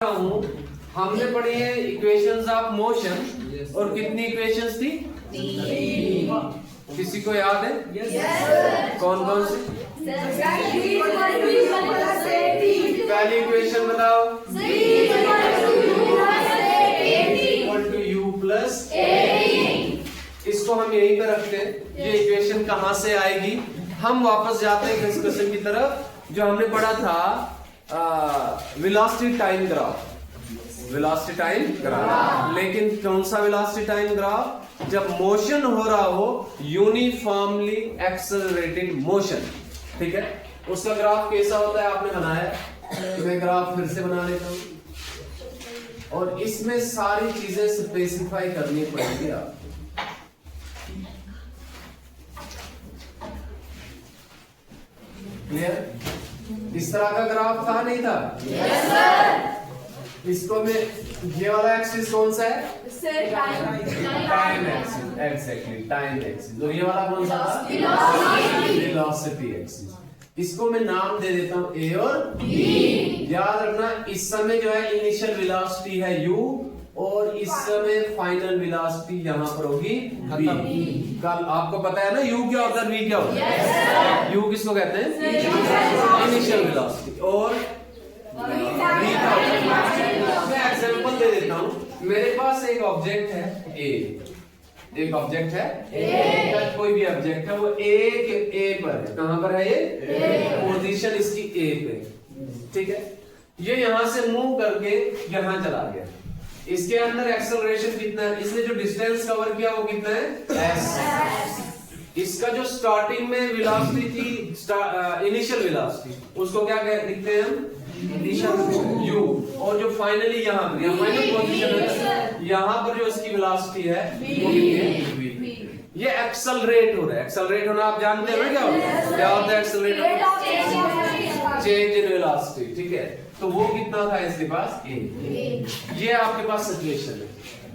हूँ, हमने पढ़ी है इक्वेशंस ऑफ मोशन और कितनी इक्वेशंस थी? किसी को याद है? कौन कौन सी? पहली इक्वेशन बताओ। इक्वल टू यू प्लस, इसको हम यहीं पे रखते हैं। ये इक्वेशन कहाँ से आएगी? हम वापस जाते हैं डिस्कशन की तरफ जो हमने पढ़ा था velocity time graph. Velocity time graph, लेकिन कौन सा वेलोसिटी टाइम ग्राफ? जब मोशन हो रहा हो यूनिफॉर्मली एक्सेलरेटिंग मोशन, ठीक है? उसका ग्राफ कैसा होता है आपने बनाया, तो मैं ग्राफ फिर से बना लेता हूं और इसमें सारी चीजें स्पेसिफाई करनी पड़ेगी आपको। क्लियर? इस तरह का ग्राफ था नहीं था? Yes sir. इसको में ये वाला एक्सिस कौन सा है? Time axis, exactly time axis. और ये वाला कौन सा था? Velocity axis. इसको मैं नाम दे देता हूं ए और बी। याद रखना इस समय जो है इनिशियल वेलोसिटी है u और इस समय फाइनल वेलोसिटी यहां पर होगी v। कल आपको पता है ना u क्या होता है, v क्या होता है? u किसको कहते हैं? Initial velocity. और मैं एग्जांपल दे देता हूं। मेरे पास एक ऑब्जेक्ट है a, एक ऑब्जेक्ट है a, कोई भी ऑब्जेक्ट है वो a पर है। कहां पर है ये? पोजीशन इसकी a पे, ठीक है? ये यहां से मूव करके यहां चला गया। इसके अंदर एक्सेलरेशन कितना है? इसने जो डिस्टेंस कवर किया वो कितना है? s। इसका जो स्टार्टिंग में वेलोसिटी थी, इनिशियल वेलोसिटी, उसको क्या लिखते हैं हम? Initial u। और जो फाइनली यहाँ पर फाइनल पोजीशन है, यहाँ पर जो इसकी वेलोसिटी है वो कितनी है? v। ये एक्सेलरेट हो रहा है। एक्सेलरेट होना आप जानते हो ना क्या होता है? क्या होता है एक्सेलरेट? चेंज इन वेलोसिटी, ठीक है? तो वो कितना था इसके पास? a। ये आपके पास सिचुएशन है।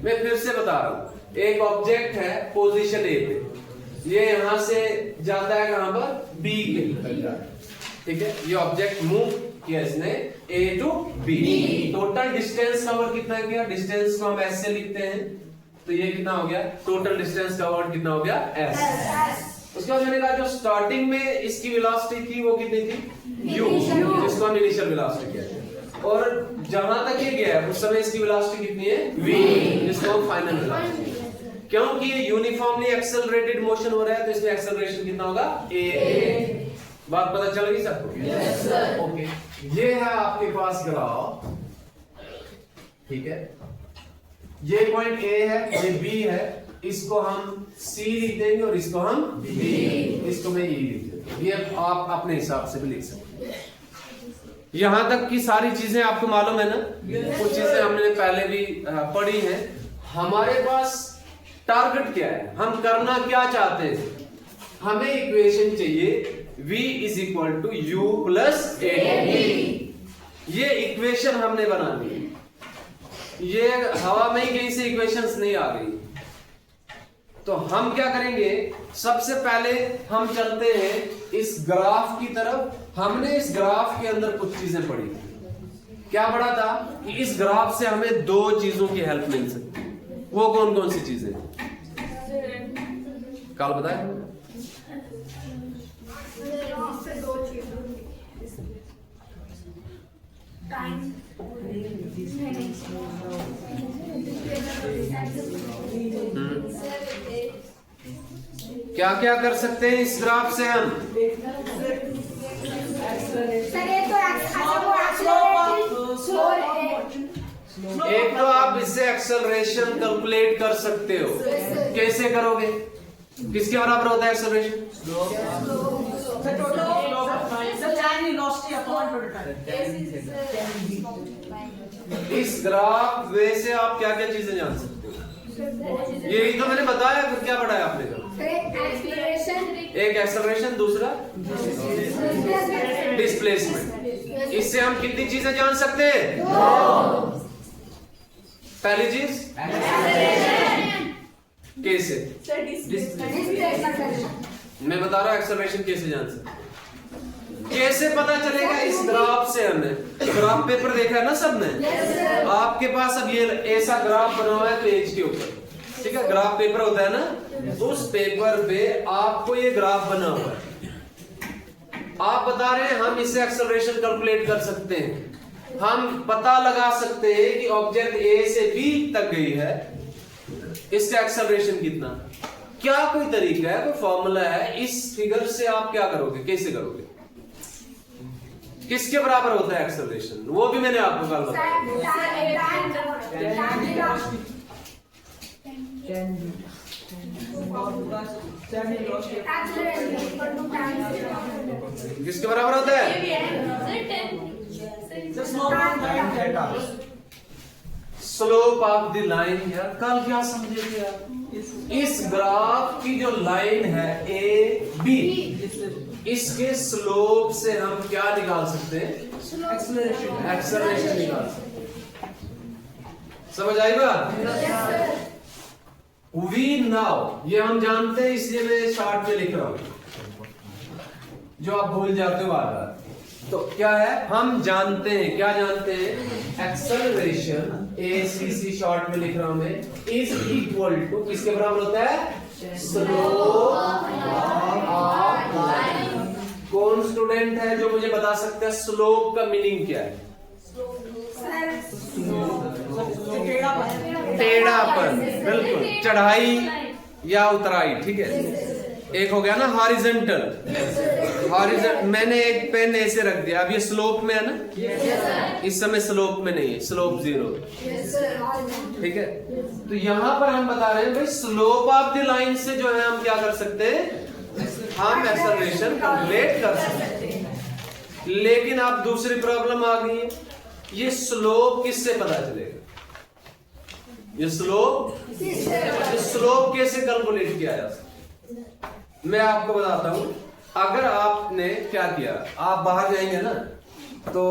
मैं फिर से बता रहा हूँ, एक ऑब्जेक्ट है पोजीशन a पे, ये यहां से जाता है कहां पर? b के तरफ, ठीक है? ये ऑब्जेक्ट मूव किया इसने a to b। Total distance cover कितना किया? डिस्टेंस को हम s से लिखते हैं, तो ये कितना हो गया? टोटल डिस्टेंस कवर कितना हो गया? s। उसके बाद मैंने कहा जो स्टार्टिंग में इसकी वेलोसिटी थी वो कितनी थी? u, जिसको हम इनिशियल वेलोसिटी कहते हैं। और जहां तक ये गया उस समय इसकी वेलोसिटी कितनी है? v, जिसको हम फाइनल वेलोसिटी। क्योंकि ये यूनिफॉर्मली एक्सेलरेटेड मोशन हो रहा है तो इसमें एक्सेलरेशन कितना होगा? a। बात पता चल गई सबको? Yes sir. ओके, ये है आपके पास ग्राफ, ठीक है? ये पॉइंट a है, ये b है, इसको हम c लिख देंगे और इसको हम b, इसको मैं e लिख देता। ये आप अपने हिसाब से भी लिख सकते हैं। यहां तक की सारी चीजें आपको मालूम है ना? कुछ चीजें हमने पहले भी पढ़ी हैं। हमारे पास टारगेट क्या है? हम करना क्या चाहते हैं? हमें इक्वेशन चाहिए v is equal to u plus a। ये इक्वेशन हमने बना दी। ये हवा में ही कहीं से इक्वेशंस नहीं आ गई। तो हम क्या करेंगे? सबसे पहले हम चलते हैं इस ग्राफ की तरफ। हमने इस ग्राफ के अंदर कुछ चीजें पढ़ी थी। क्या पढ़ा था? कि इस ग्राफ से हमें दो चीजों की हेल्प मिल सकती है। वो कौन कौन सी चीजें? कल बताए। क्या क्या कर सकते हैं इस ग्राफ से हम? एक तो आप इससे एक्सेलरेशन कैलकुलेट कर सकते हो। कैसे करोगे? किसके बराबर होता है एक्सेलरेशन? इस ग्राफ वे से आप क्या क्या चीजें जान सकते हो? यही तो मैंने बताया। फिर क्या पढ़ाया आपने? एक एक्सेलरेशन, दूसरा डिस्प्लेसमेंट। इससे हम कितनी चीजें जान सकते हैं? पहली चीज कैसे? मैं बता रहा हूं एक्सेलरेशन कैसे जान सकते? कैसे पता चलेगा? इस ग्राफ से हमें, ग्राफ पेपर देखा है ना सबने? आपके पास अब ये ऐसा ग्राफ बना हुआ है पेज के ऊपर, ठीक है, ग्राफ पेपर होता है ना, उस पेपर पे आपको ये ग्राफ बना हुआ है। आप बता रहे हैं हम इससे एक्सेलरेशन कैलकुलेट कर सकते हैं, हम पता लगा सकते हैं कि ऑब्जेक्ट ए से बी तक गई है, इसका एक्सेलरेशन कितना। क्या कोई तरीका है, कोई फॉर्मूला है? इस फिगर से आप क्या करोगे, कैसे करोगे? किसके बराबर होता है एक्सेलरेशन? वो भी मैंने आपको कल बताया। किसके बराबर होता है? Slope of the line. यार कल क्या समझे थे आप? इस ग्राफ की जो लाइन है ए बी, इसके स्लोप से हम क्या निकाल सकते हैं? एक्सेलरेशन निकाल सकते हैं। समझ आई बात? वी नाउ, ये हम जानते हैं, इसलिए मैं शॉर्ट में लिख रहा हूं, जो आप भूल जाते हो बार बार। तो क्या है, हम जानते हैं, क्या जानते हैं? एक्सेलरेशन, ACC शॉर्ट में लिख रहा हूं मैं, इज इक्वल टू किसके बराबर होता है? Slope of line. कौन स्टूडेंट है जो मुझे बता सकता है स्लोप का मीनिंग क्या है? टेढ़ापन, बिल्कुल, चढ़ाई या उतराई, ठीक है। एक हो गया ना हॉरिजॉन्टल, मैंने एक पेन ऐसे रख दिया, अब ये स्लोप में है ना, इस समय स्लोप में नहीं है, स्लोप 0, ठीक है। तो यहां पर हम बता रहे हैं भाई स्लोप ऑफ द लाइन से जो है हम क्या कर सकते हैं? हम एक्सेलरेशन कैलकुलेट कर सकते हैं। लेकिन आप दूसरी प्रॉब्लम आ गई है, ये स्लोप किससे पता चलेगा? ये स्लोप कैसे कैलकुलेट किया जा सकता? मैं आपको बताता हूं। अगर आपने क्या किया, आप बाहर जाएंगे ना, तो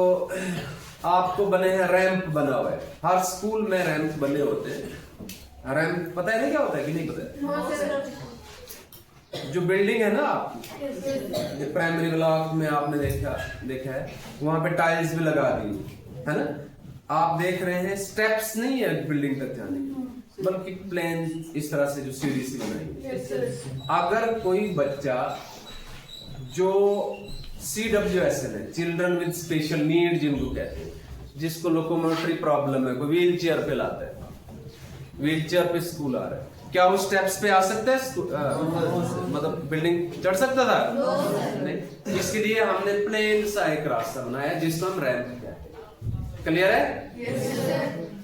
आपको बने हैं रैंप बना हुआ है, हर स्कूल में रैंप बने होते हैं। रैंप पता है ना क्या होता है कि नहीं पता है? जो बिल्डिंग है ना आपकी, प्राइमरी ब्लॉक में आपने देखा है, वहां पे टाइल्स भी लगा दी है ना। आप देख रहे हैं स्टेप्स नहीं है बिल्डिंग तक जाने के, बल्कि प्लेन इस तरह से जो सीढ़ी सी बनाई। अगर कोई बच्चा जो CWSN है, चिल्ड्रन विद स्पेशल नीड जिनको कहते हैं, जिसको लोकोमोटरी प्रॉब्लम है, कोई व्हील चेयर पे लाता है, व्हील चेयर पे स्कूल आ रहा है, क्या वो स्टेप्स पे आ सकता है? मतलब बिल्डिंग चढ़ सकता था? नहीं। इसके लिए हमने प्लेन सा एक रास्ता बनाया जिसको हम रैंप कहते हैं। क्लियर है?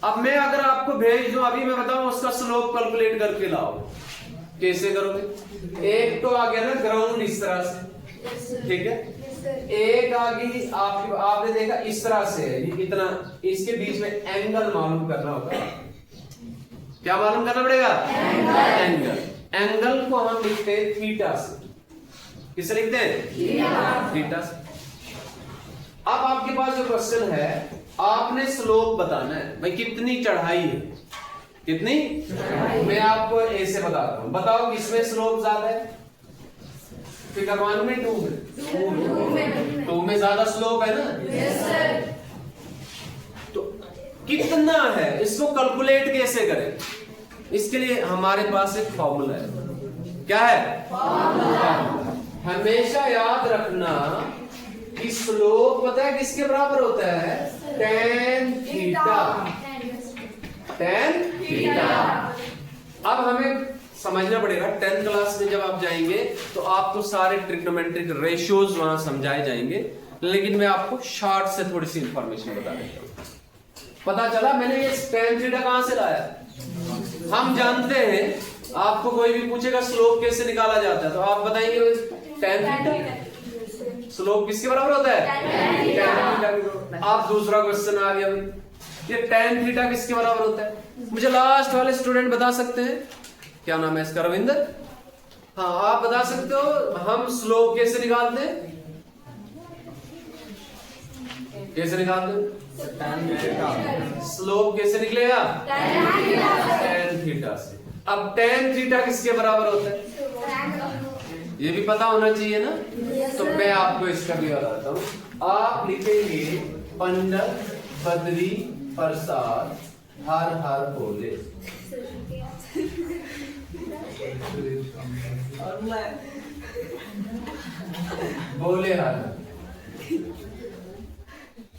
अब मैं अगर आपको भेज दूं, अभी मैं बताऊं उसका स्लोप कैलकुलेट करके लाओ, कैसे करोगे? एक तो आ गया ना ग्राउंड इस तरह से, ठीक है, एक आ गई आपने देखा इस तरह से है, इतना, इसके बीच में एंगल मालूम करना होगा। क्या मालूम करना पड़ेगा? एंगल को हम लिखते हैं थीटा से। किससे लिखते हैं? थीटा से। अब आपके पास जो क्वेश्चन है, आपने स्लोप बताना है भाई, कितनी चढ़ाई है, कितनी? मैं आपको ऐसे बताता हूं, बताओ किसमें स्लोप ज्यादा है? फिगर 1 में, 2 में? 2 में ज्यादा स्लोप है ना? तो कितना है, इसको कैलकुलेट कैसे करें? इसके लिए हमारे पास एक फॉर्मूला है। क्या है? हमेशा याद रखना कि स्लोप पता है किसके बराबर होता है? tan theta. tan theta. अब हमें समझना पड़ेगा, 10th क्लास में जब आप जाएंगे तो आपको सारे ट्रिग्नोमेट्रिक रेशियोज वहां समझाए जाएंगे, लेकिन मैं आपको शॉर्ट से थोड़ी सी इंफॉर्मेशन बता देता हूं। पता चला मैंने ये tan थीटा कहां से लाया? हम जानते हैं, आपको कोई भी पूछेगा स्लोप कैसे निकाला जाता है, तो आप बताएंगे tan थीटा। स्लोप किसके बराबर होता है? tan theta. आप दूसरा क्वेश्चन आ गया, ये tan थीटा किसके बराबर होता है? मुझे लास्ट वाले स्टूडेंट बता सकते हैं? क्या नाम है इसका? रविंदर। हाँ, आप बता सकते हो हम स्लोप कैसे निकालते हैं? कैसे निकालते हैं? स्लोप कैसे निकलेगा? tan थीटा से। अब tan थीटा किसके बराबर होता है? ये भी पता होना चाहिए ना। तो मैं आपको इसका भी बताता हूँ। आप लिखेंगे पंडित बद्री प्रसाद हर हर बोले। बोले हर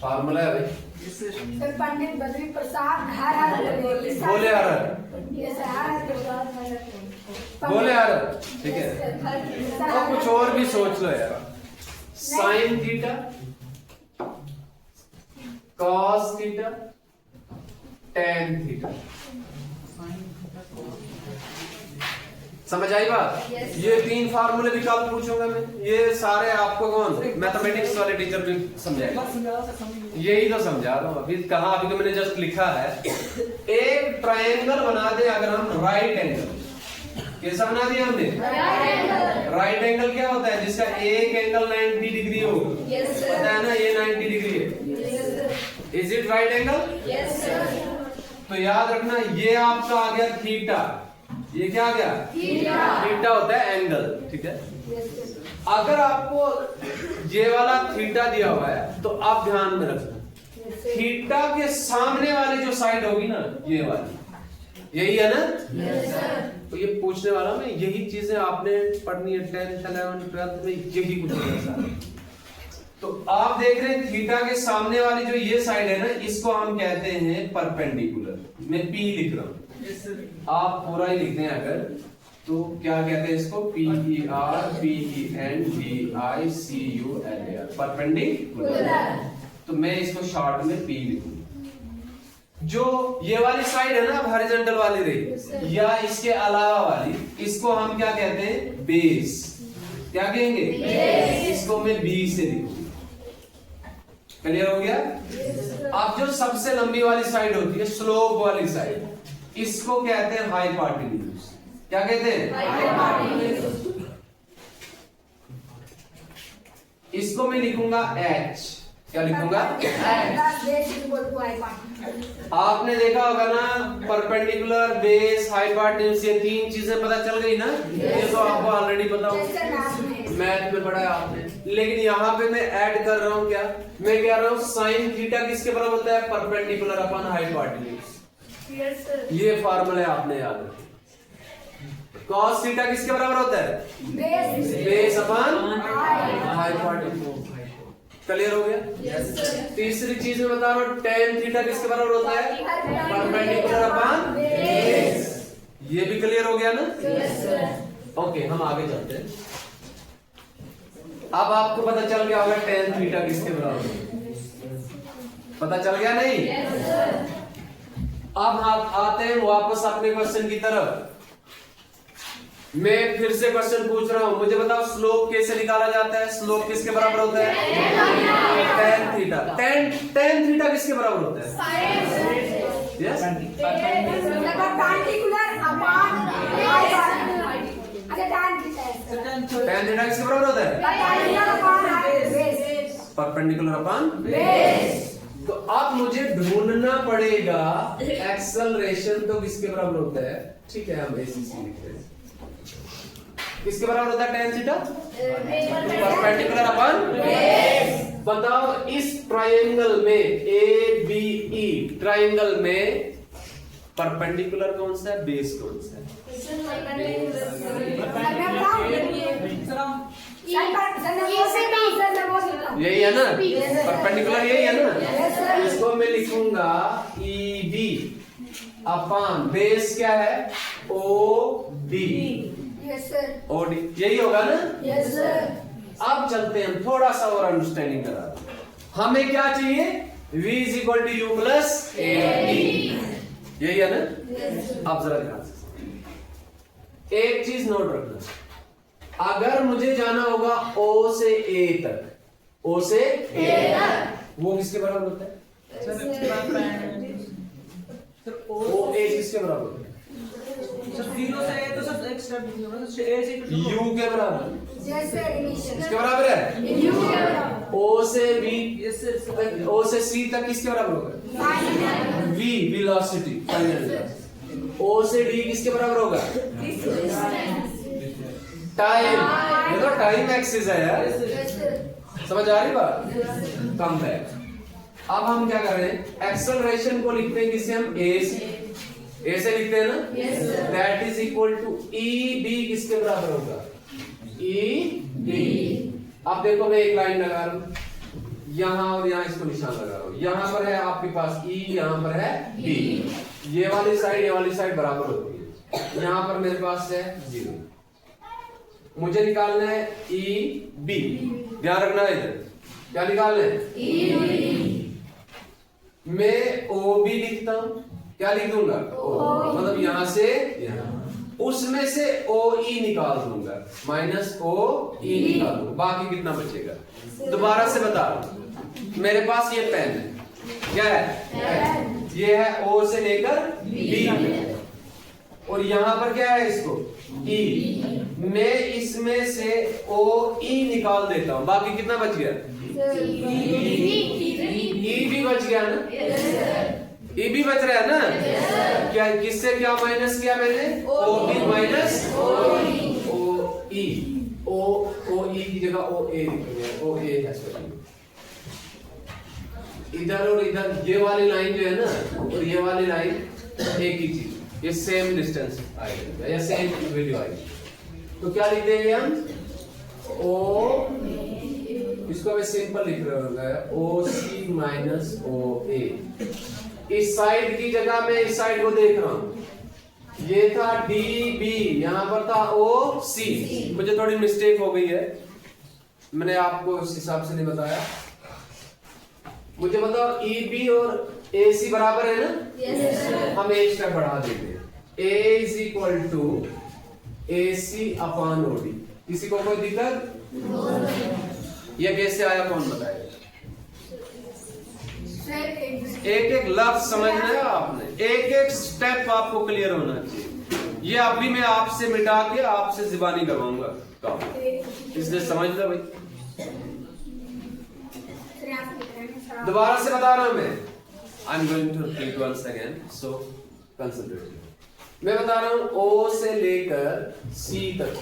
फार्मूला है भाई। पंडित बद्री प्रसाद हर हर बोले। बोले हर बोले हर, ठीक है। तो कुछ और भी सोच लो यार। Sine theta, cos theta, tan theta. समझ आई बात? ये 3 फार्मूले भी कल पूछूंगा मैं। ये सारे आपको कौन मैथमेटिक्स वाले टीचर भी समझाएगा। यही तो समझा रहा हूँ अभी। कहा अभी तो मैंने जस्ट लिखा है। एक ट्रायंगल बना दे अगर हम, राइट एंगल। कैसा बना दिया हमने? राइट एंगल क्या होता है? जिसका एक एंगल 90 डिग्री हो। पता है ना ये 90 डिग्री है। Is it right angle? तो याद रखना ये आपका आ गया थीटा। ये क्या आ गया? थीटा होता है एंगल, ठीक है। अगर आपको ये वाला थीटा दिया हुआ है तो आप ध्यान में रखना, थीटा के सामने वाली जो साइड होगी ना, ये वाली, यही है ना? तो ये पूछने वाला मैं, यही चीजें आपने पढ़नी है 10th 11th 12th में, यही कुछ है। तो आप देख रहे हैं थीटा के सामने वाली जो ये साइड है ना, इसको हम कहते हैं परपेंडिकुलर। मैं पी लिख रहा हूं, आप पूरा ही लिखते हैं अगर, तो क्या कहते हैं इसको? PERPENDICULAR, perpendicular. तो मैं इसको शॉर्ट में पी लिखूंगा। जो ये वाली साइड है ना हॉरिजॉन्टल वाली रही, या इसके अलावा वाली, इसको हम क्या कहते हैं? बेस। क्या कहेंगे? इसको मैं बी से लिखूंगा। क्लियर हो गया? अब जो सबसे लंबी वाली साइड होती है, स्लोप वाली साइड, इसको कहते हैं हाइपोटेन्यूज। क्या कहते हैं? इसको मैं लिखूंगा H। क्या लिखूंगा? आपने देखा होगा ना, परपेंडिकुलर, बेस, हाइपोटेन्यूज, ये 3 चीजें पता चल गई ना। ये तो आपको ऑलरेडी पता होगा, मैथ में पढ़ा है आपने। लेकिन यहाँ पे मैं ऐड कर रहा हूँ क्या? मैं कह रहा हूँ साइन थीटा किसके बराबर होता है? Perpendicular upon hypotenuse. ये फार्मूला आपने याद रखना। कॉस थीटा किसके बराबर होता है? बेस अपन हाइपोटेन्यूज। क्लियर हो गया? तीसरी चीज में बता रहा हूं, टेन थीटा किसके बराबर होता है? Perpendicular upon base. ये भी क्लियर हो गया ना? ओके, हम आगे चलते हैं। अब आपको पता चल गया होगा टेन थीटा किसके बराबर है। पता चल गया नहीं? अब आप आते हैं वापस अपने क्वेश्चन की तरफ। मैं फिर से क्वेश्चन पूछ रहा हूं, मुझे बताओ स्लोप कैसे निकाला जाता है? स्लोप किसके बराबर होता है? Tan theta. टेन थीटा किसके बराबर होता है? यस, टेन थीटा किसके बराबर होता है? Perpendicular upon base. तो अब मुझे ढूंढना पड़ेगा एक्सेलरेशन तो किसके बराबर होता है? ठीक है, हम एसीसी लिखते हैं। किसके बराबर होता है tan theta? Perpendicular upon base. बताओ इस ट्रायंगल में, ABE ट्रायंगल में परपेंडिकुलर कौन सा है, बेस कौन सा है? यही है ना, परपेंडिकुलर यही है ना। इसको मैं लिखूंगा EB अपॉन बेस क्या है? OD। OD यही होगा ना? Yes sir. अब चलते हैं, थोड़ा सा और अंडरस्टैंडिंग करा। हमें क्या चाहिए? V = U + AD। यही है ना? अब जरा ध्यान से एक चीज नोट रखना, अगर मुझे जाना होगा O से A तक, O से A तक, वो किसके बराबर होता है? OA किसके बराबर होता है? जीरो से तो सब एक स्टेप U के बराबर। किसके बराबर है? O से B, O से C तक किसके बराबर होगा? V velocity, final velocity. O से D किसके बराबर होगा? टाइम। ये तो टाइम एक्सिस है यार, समझ आ रही बात? कम है। अब हम क्या कर रहे हैं, एक्सेलरेशन को लिखते हैं किसे हम ए से लिखते हैं ना, that is equal to E B किसके बराबर होगा, ई बी। अब देखो मैं एक लाइन लगा रहा हूं यहां और यहां, इसको निशान लगा रहा हूं, यहां पर है आपके पास ई, यहां पर है बी, ये वाली साइड बराबर होती है, यहां पर मेरे पास है 0, मुझे निकालना है ई बी, ध्यान रखना है इधर क्या निकालना है, ई बी। मैं ओ बी लिखता हूं, क्या लिख दूंगा, ओ, मतलब यहां से यहां, उसमें से ओ ई निकाल दूंगा, माइनस ओ ई निकाल दूंगा, बाकी कितना बचेगा। दोबारा से बता रहा हूं, मेरे पास ये पेन है, क्या है, ये है ओ से लेकर बी, और यहां पर क्या है इसको ई, मैं इसमें से ओ ई निकाल देता हूं, बाकी कितना बच गया, ई भी बच गया ना, ई भी बच रहा है ना, क्या किससे क्या माइनस किया मैंने, ओ बी माइनस ओ ई, ओ ई की जगह ओ ए लिख दिया, ओ ए है सॉरी, इधर और इधर ये वाली लाइन जो है ना और ये वाली लाइन एक ही चीज, ये सेम डिस्टेंस आएगा या सेम वैल्यू आएगी, तो क्या लिख देंगे हम, ओ, इसको मैं सिंपल लिख रहा हूँ, ओ सी माइनस ओ ए, इस साइड की जगह मैं इस साइड को देख रहा हूँ, ये था डी बी, यहां पर था ओ सी, मुझे थोड़ी मिस्टेक हो गई है, मैंने आपको उस हिसाब से नहीं बताया, मुझे बताओ ई बी और ए सी बराबर है ना, हम एक स्टेप बढ़ा देंगे, A is equal to A C upon O D, किसी को कोई दिक्कत, यह कैसे आया कौन बताएगा, एक एक लफ्ज समझना है आपने, एक एक स्टेप आपको क्लियर होना चाहिए, ये अभी मैं आपसे मिटा के आपसे ज़ुबानी करवाऊंगा काम, इसलिए समझ लो भाई। दोबारा से बता रहा हूं मैं, I am going to repeat once again, so concentrate. मैं बता रहा हूं ओ से लेकर सी तक,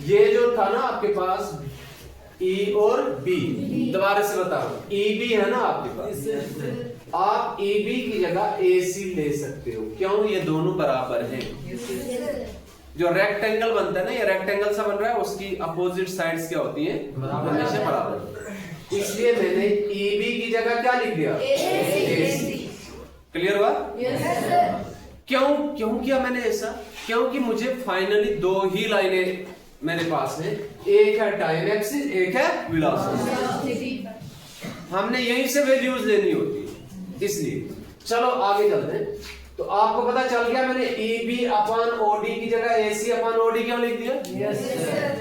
ये जो था ना आपके पास ई और बी, दोबारा से बता रहा हूं, ई बी है ना आपके पास, आप ई बी की जगह ए सी ले सकते हो, क्यों, ये दोनों बराबर हैं, जो रेक्टेंगल बनता है ना, ये रेक्टेंगल सा बन रहा है, उसकी अपोजिट साइड्स क्या होती हैं, हमेशा बराबर, इसलिए मैंने ई बी की जगह क्या लिख दिया, ए सी, क्लियर हुआ, क्यों किया मैंने ऐसा, क्योंकि मुझे फाइनली दो ही लाइनें मेरे पास है, एक है टाइम एक्सिस, एक है वेलोसिटी, हमने यहीं से वैल्यूज लेनी होती, इसलिए चलो आगे चलते हैं। तो आपको पता चल गया मैंने E B upon O D की जगह ए सी अपॉन ओ डी क्यों लिख दिया,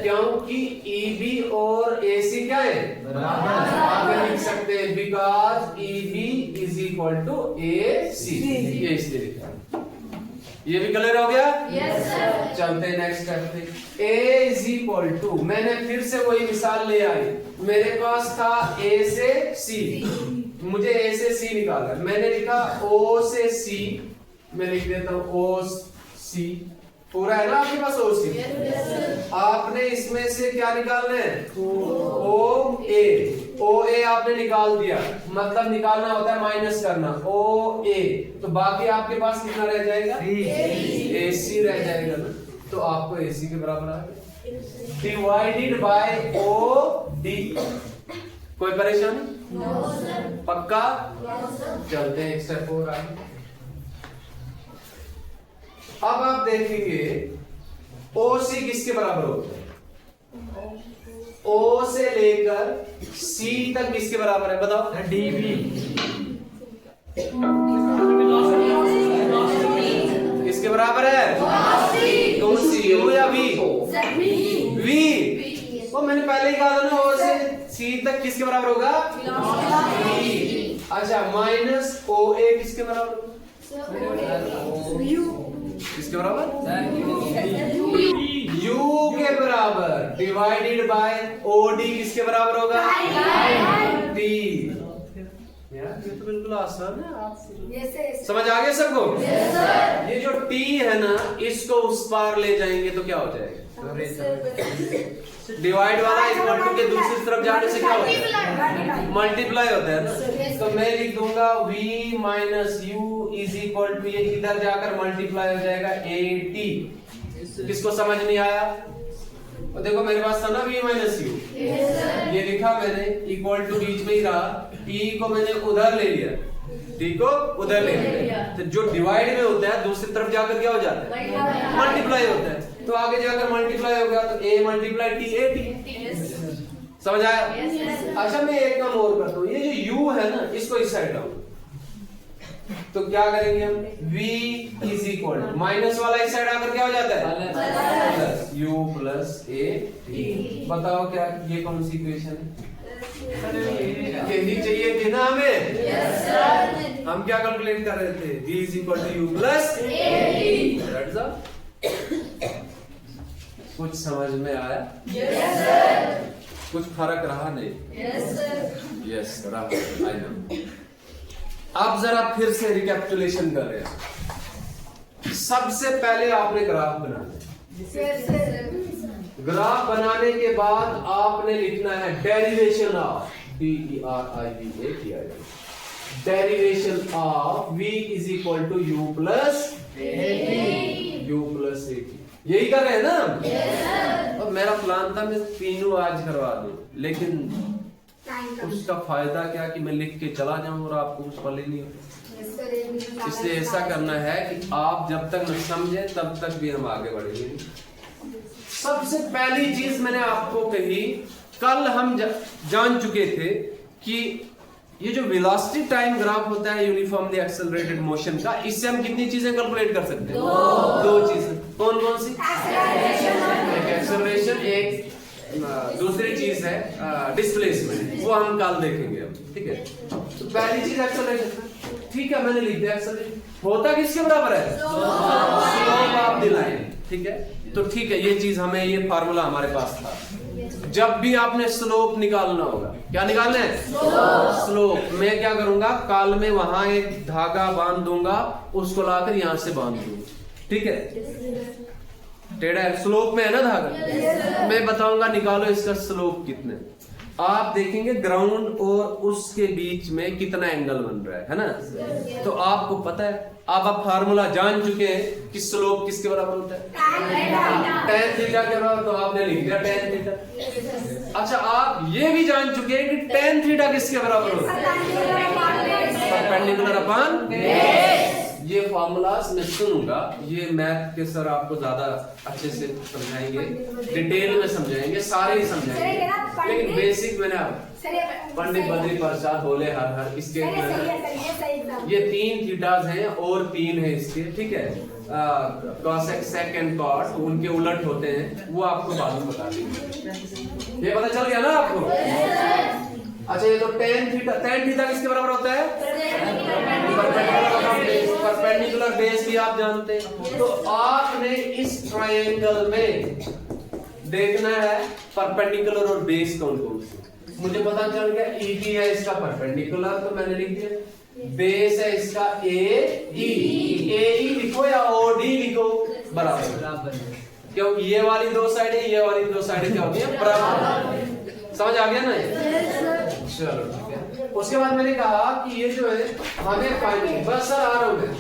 क्योंकि ई बी और ए सी क्या है, आगे लिख सकते हैं because E B is equal to A C, ये इसलिए लिखा, ये भी क्लियर हो गया, चलते हैं नेक्स्ट स्टेप पे, ए इज इक्वल टू, मैंने फिर से वही मिसाल ले आई, मेरे पास था ए से सी, मुझे ए से सी निकालना, मैंने लिखा ओ से सी, मैं लिख देता हूं ओ सी, पूरा है ना आपके पास ओ सी, आपने इसमें से क्या निकालना है, ओ ए आपने निकाल दिया, मतलब निकालना होता है माइनस करना, ओ ए, तो बाकी आपके पास कितना रह जाएगा, ए सी रह जाएगा ना, तो आपको ए सी के बराबर आ गया, डिवाइडेड बाय ओ डी, कोई परेशानी, पक्का, चलते हैं एक स्टेप और आगे। अब आप देखेंगे ओ सी किसके बराबर होता है, ओ से लेकर सी तक किसके बराबर है, बताओ, डी बी, किसके बराबर है, कौन सी, यू या वी, वी, वो मैंने पहले ही कहा था ना, ओ से सी तक किसके बराबर होगा, वी, अच्छा, माइनस ओ ए किसके बराबर, किसके बराबर, यू के बराबर, डिवाइडेड बाय ओ डी किसके बराबर होगा, टी, यार ये तो बिल्कुल आसान है, आप समझ आ गया सबको, ये जो टी है ना, इसको उस पार ले जाएंगे तो क्या हो जाएगा, डिवाइड वाला इक्वल टू के दूसरी तरफ जाने से क्या होता है? मल्टीप्लाई होता है ना। तो मैं लिख दूंगा v minus U is equal to, ये इधर जाकर मल्टीप्लाई हो जाएगा at। किसको समझ नहीं आया? और देखो मेरे पास था ना v माइनस यू, ये लिखा मैंने, इक्वल टू बीच में ही रहा, t को मैंने उधर ले लिया, t को उधर ले लिया। तो जो डिवाइड में होता है दूसरी तरफ जाकर क्या हो जाता है? मल्टीप्लाई होता है। तो आगे जाकर मल्टीप्लाई हो गया, तो a multiply t a t। समझ आया? अच्छा मैं एक काम और करता हूँ, ये जो u है ना इसको इस साइड लाऊं, तो क्या करेंगे हम? v is equal to minus वाला इस साइड आकर क्या हो जाता है? Plus u plus a t। बताओ क्या ये कौन सी इक्वेशन है? कहनी चाहिए थी ना हमें? Yes sir. हम क्या कैलकुलेट कर रहे थे? v is equal to u plus a t। कुछ समझ में आया? Yes sir. कुछ फर्क रहा नहीं? Yes sir. यस रहा, आई नो। अब जरा फिर से रिकैपिटुलेशन कर रहे हैं। सबसे पहले आपने ग्राफ बनाना है। ग्राफ बनाने के बाद आपने लिखना है derivation of DERIVA, derivation of v is equal to u plus AT। यही कर रहे हैं ना? yes, और मेरा प्लान था मैं तीनों आज करवा दूं, लेकिन उसका फायदा क्या कि मैं लिख के चला जाऊं और आपको कुछ पता नहीं हो। इसलिए ऐसा करना है कि आप जब तक न समझे तब तक भी हम आगे बढ़ेंगे। सबसे पहली चीज मैंने आपको कही, कल हम जान चुके थे कि ये जो वेलोसिटी टाइम ग्राफ होता है यूनिफॉर्मली एक्सेलरेटेड मोशन का, इससे हम कितनी चीजें कैलकुलेट कर सकते हैं? दो चीजें। कौन कौन सी? एक एक्सेलरेशन, एक दूसरी चीज है डिस्प्लेसमेंट, वो हम कल देखेंगे अब, ठीक है? तो पहली चीज एक्सेलरेशन, ठीक है मैंने लिख दिया एक्सेलरेशन होता किसके बराबर है? स्लोप ऑफ द लाइन, ठीक है? तो ठीक है, ये चीज हमें, ये फार्मूला हमारे पास था। जब भी आपने स्लोप निकालना होगा, क्या निकालना है? स्लोप। मैं क्या करूंगा, काल में वहां एक धागा बांध दूंगा, उसको लाकर यहां से बांध दूंगा, ठीक है? टेढ़ा है, स्लोप में है ना धागा। मैं बताऊंगा निकालो इसका स्लोप कितने। आप देखेंगे ग्राउंड और उसके बीच में कितना एंगल बन रहा है ना? तो आपको पता है, अब आप फार्मूला जान चुके हैं कि स्लोप किसके बराबर होता है? tan थीटा के बराबर। तो आपने लिख दिया tan थीटा। अच्छा आप ये भी जान चुके हैं कि tan थीटा किसके बराबर होता है? Perpendicular upon base. ये फॉर्मूलास मैं सुनूंगा, ये मैथ के सर आपको ज्यादा अच्छे से समझाएंगे, डिटेल में समझाएंगे, सारे ही समझाएंगे, लेकिन बेसिक मैंने आप पंडित बद्री प्रसाद बोले हर हर इसके ये 3 थीटास हैं और 3 है इसके, ठीक है? कॉसेक सेक एंड कॉट उनके उलट होते हैं, वो आपको बाद में बता देंगे। ये पता चल गया ना आपको? अच्छा ये तो tan थीटा किसके बराबर होता है? परपेंडिकुलर बेस भी आप जानते हैं। तो आपने इस ट्रायंगल में देखना है परपेंडिकुलर और बेस कौन कौन से। मुझे पता चल गया EB है इसका परपेंडिकुलर, तो मैंने लिख दिया। बेस है इसका AE लिखो या OD लिखो, बराबर, क्योंकि ये वाली दो साइडें, ये वाली दो साइडें क्या होती है? बराबर। समझ आ गया ना? चलो ठीक है। उसके बाद मैंने कहा कि ये जो है हमें फाइनली, बस सर आ रहा हूं मैं,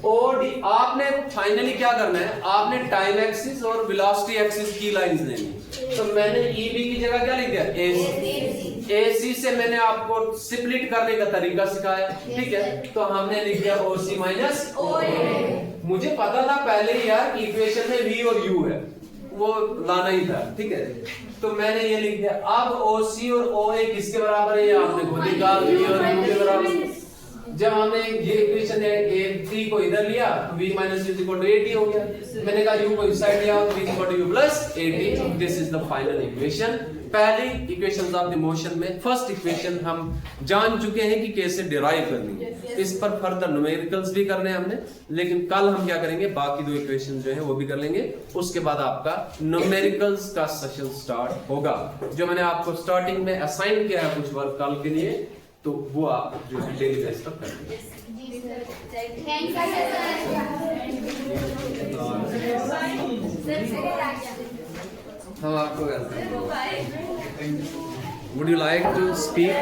और आपने फाइनली क्या करना है, आपने टाइम एक्सिस और वेलोसिटी एक्सिस की लाइंस लेनी। तो मैंने EB की जगह क्या लिख दिया? AC से मैंने आपको स्प्लिट करने का तरीका सिखाया, ठीक है? तो हमने लिख दिया OC माइनस OA। मुझे पता था पहले ही यार इक्वेशन में V और U है, वो लाना ही था, ठीक है? तो मैंने ये लिख दिया। अब OC और OA किसके बराबर है? ये आपने खुद निकाल दिया, और U के बराबर। जब हमने ये इक्वेशन है A3 को इधर लिया तो V minus U equal to AT हो गया। मैंने कहा U को इस साइड लिया तो V equal to U plus AT। This is the final equation. पहली इक्वेशंस ऑफ द मोशन में फर्स्ट इक्वेशन हम जान चुके हैं कि कैसे डिराइव करनी है। इस पर फर्दर न्यूमेरिकल्स भी करने हैं हमने, लेकिन कल हम क्या करेंगे, बाकी 2 इक्वेशन जो है वो भी कर लेंगे। उसके बाद आपका न्यूमेरिकल्स का सेशन स्टार्ट होगा। जो मैंने आपको स्टार्टिंग में असाइन किया है कुछ वर्क कल के लिए, तो वो आप जो है डेली बेस पर करेंगे। Thank you sir. हम आपको welcome. Would you like to speak?